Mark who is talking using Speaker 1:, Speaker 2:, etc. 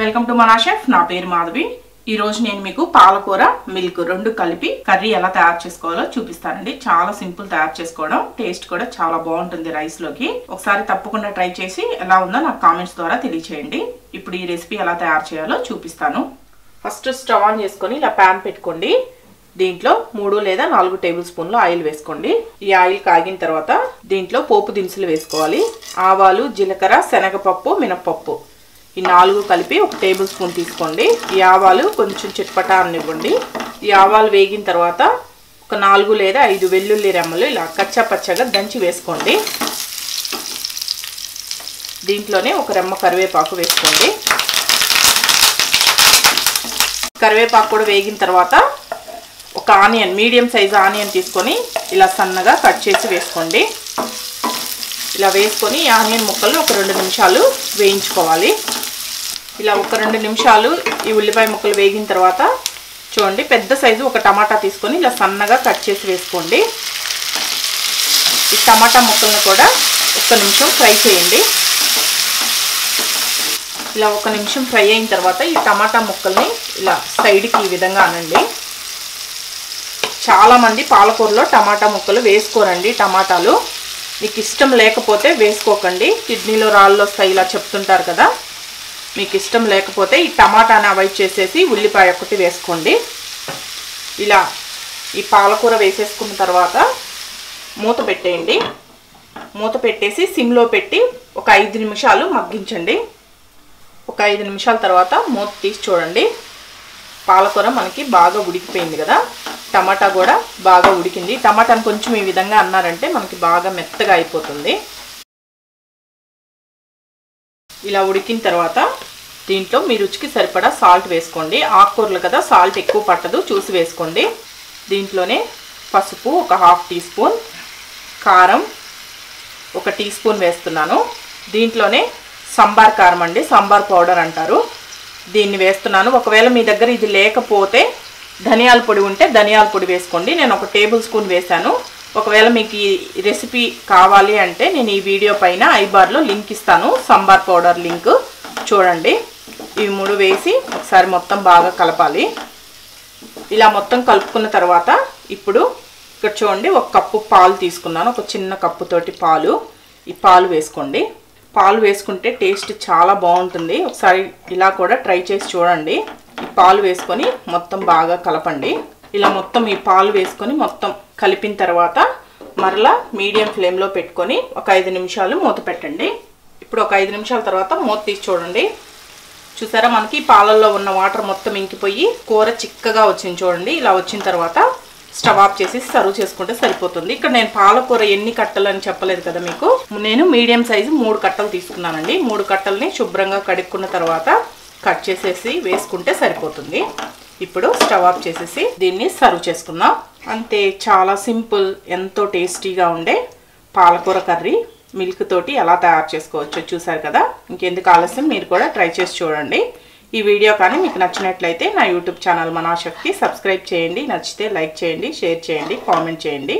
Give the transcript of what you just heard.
Speaker 1: Welcome to మనా chef. నా పేరు మాధవి. ఈ రోజు నేను మీకు పాలకూర మిల్క్ రెండు కలిపి కర్రీ ఎలా తయారు చేసుకోవాలో చూపిస్తానండి. చాలా సింపుల్ తయారు చేసుకోవడం, టేస్ట్ కూడా చాలా బాగుంటుంది రైస్ లోకి. ఒకసారి తప్పకుండా ట్రై చేసి ఎలా ఉందో నాకు కామెంట్స్ ద్వారా తెలియచేయండి. ఇప్పుడు ఈ రెసిపీ ఎలా తయారు చేయాలో చూపిస్తాను. ఫస్ట్ స్టవ్ ఆన్ చేసుకొని ఇలా ప్యాన్ పెట్టుకోండి. దీంట్లో 3 లేదా 4 టేబుల్ స్పూన్లు ఆయిల్ వేసుకోండి. ఈ ఆయిల్ కాగిన తర్వాత దీంట్లో పోపు దినుసులు వేసుకోవాలి. ఆవాలు, జీలకర్ర, శనగపప్పు, మినపప్పు ఈ 4 కలిపి 1 టేబుల్ స్పూన్ తీసుకోండి. ఈ ఆవాలు కొంచెం చిట్పటా అనివ్వండి. ఈ ఆవాలు వేగిన తర్వాత ఒక 4 లేదా 5 వెల్లుల్లి రెమ్మలు ఇలా కచ్చా పచ్చగా దంచి వేసుకోండి. దీంట్లోనే ఒక రెమ్మ కరివేపాకు వేసుకోండి. కరివేపాకు కూడా వేగిన తర్వాత ఒక ఆనియన్, మీడియం సైజు ఆనియన్ తీసుకొని ఇలా సన్నగా కట్ చేసి వేసుకోండి. ఇలా వేసుకొని ఈ ఆనియన్ ముక్కలను ఒక 2 నిమిషాలు వేయించుకోవాలి. ఇలా ఒక 2 నిమిషాలు ఈ ఉల్లిపాయ ముక్కలు వేగిన తర్వాత చూడండి, పెద్ద సైజు ఒక టమాటా తీసుకొని ఇలా సన్నగా కట్ చేసి వేసుకోండి. ఈ టమాటా ముక్కలను కూడా 1 నిమిషం ఫ్రై చేయండి. ఇలా 1 నిమిషం ఫ్రై అయిన తర్వాత ఈ టమాటా ముక్కల్ని ఇలా సైడ్కి ఈ విధంగా అనండి. చాలామంది పాలకూరలో టమాటా ముక్కలు వేసుకోరండి. టమాటాలు మీకు ఇష్టం లేకపోతే వేసుకోకండి. కిడ్నీలో రాళ్ళు వస్తాయి ఇలా చెప్తుంటారు కదా. మీకు ఇష్టం లేకపోతే ఈ టమాటాని అవాయిడ్ చేసేసి ఉల్లిపాయ ఒకటి వేసుకోండి. ఇలా ఈ పాలకూర వేసేసుకున్న తర్వాత మూత పెట్టేయండి. మూత పెట్టేసి సిమ్లో పెట్టి ఒక 5 నిమిషాలు మగ్గించండి. ఒక 5 నిమిషాల తర్వాత మూత తీసి చూడండి. పాలకూర మనకి బాగా ఉడికిపోయింది కదా. టమాటా కూడా బాగా ఉడికింది. టమాటాను కొంచెం ఈ విధంగా అన్నారంటే మనకి బాగా మెత్తగా అయిపోతుంది. ఇలా ఉడికిన తర్వాత దీంట్లో మీ రుచికి సరిపడా సాల్ట్ వేసుకోండి. ఆకుకూరలు కదా, సాల్ట్ ఎక్కువ పట్టదు, చూసి వేసుకోండి. దీంట్లోనే పసుపు ఒక 1/2 టీ స్పూన్, కారం 1 టీ స్పూన్ వేస్తున్నాను. దీంట్లోనే సాంబార్ కారం అండి, సాంబార్ పౌడర్ అంటారు, దీన్ని వేస్తున్నాను. ఒకవేళ మీ దగ్గర ఇది లేకపోతే ధనియాల పొడి ఉంటే ధనియాల పొడి వేసుకోండి. నేను 1 టేబుల్ స్పూన్ వేసాను. ఒకవేళ మీకు ఈ రెసిపీ కావాలి అంటే నేను ఈ వీడియో పైన ఐబార్లో లింక్ ఇస్తాను, సాంబార్ పౌడర్ లింక్ చూడండి. ఇవి 3 వేసి ఒకసారి మొత్తం బాగా కలపాలి. ఇలా మొత్తం కలుపుకున్న తర్వాత ఇప్పుడు ఇక్కడ చూడండి, 1 కప్పు పాలు తీసుకున్నాను. ఒక చిన్న కప్పుతోటి పాలు. ఈ పాలు వేసుకోండి. పాలు వేసుకుంటే టేస్ట్ చాలా బాగుంటుంది. ఒకసారి ఇలా కూడా ట్రై చేసి చూడండి. ఈ పాలు వేసుకొని మొత్తం బాగా కలపండి. ఇలా మొత్తం ఈ పాలు వేసుకొని మొత్తం కలిపిన తర్వాత మరలా మీడియం ఫ్లేమ్లో పెట్టుకొని ఒక 5 నిమిషాలు మూత పెట్టండి. ఇప్పుడు ఒక 5 నిమిషాల తర్వాత మూత తీసి చూడండి. చూసారా, మనకి పాలల్లో ఉన్న వాటర్ మొత్తం ఇంకిపోయి కూర చిక్కగా వచ్చింది చూడండి. ఇలా వచ్చిన తర్వాత స్టవ్ ఆఫ్ చేసి సర్వ్ చేసుకుంటే సరిపోతుంది. ఇక్కడ నేను పాలకూర ఎన్ని కట్టలు అని చెప్పలేదు కదా మీకు. నేను మీడియం సైజు 3 కట్టలు తీసుకున్నానండి. 3 కట్టల్ని శుభ్రంగా కడుక్కున్న తర్వాత కట్ చేసేసి వేసుకుంటే సరిపోతుంది. ఇప్పుడు స్టవ్ ఆఫ్ చేసేసి దీన్ని సర్వ్ చేసుకుందాం. అంతే, చాలా సింపుల్, ఎంతో టేస్టీగా ఉండే పాలకూర కర్రీ మిల్క్ తోటి ఎలా తయారు చేసుకోవచ్చో చూసారు కదా. ఇంకెందుకు ఆలస్యం, మీరు కూడా ట్రై చేసి చూడండి. ఈ వీడియో కానీ మీకు నచ్చినట్లయితే నా యూట్యూబ్ ఛానల్ మనా షెఫ్కి సబ్స్క్రైబ్ చేయండి. నచ్చితే లైక్ చేయండి, షేర్ చేయండి, కామెంట్ చేయండి.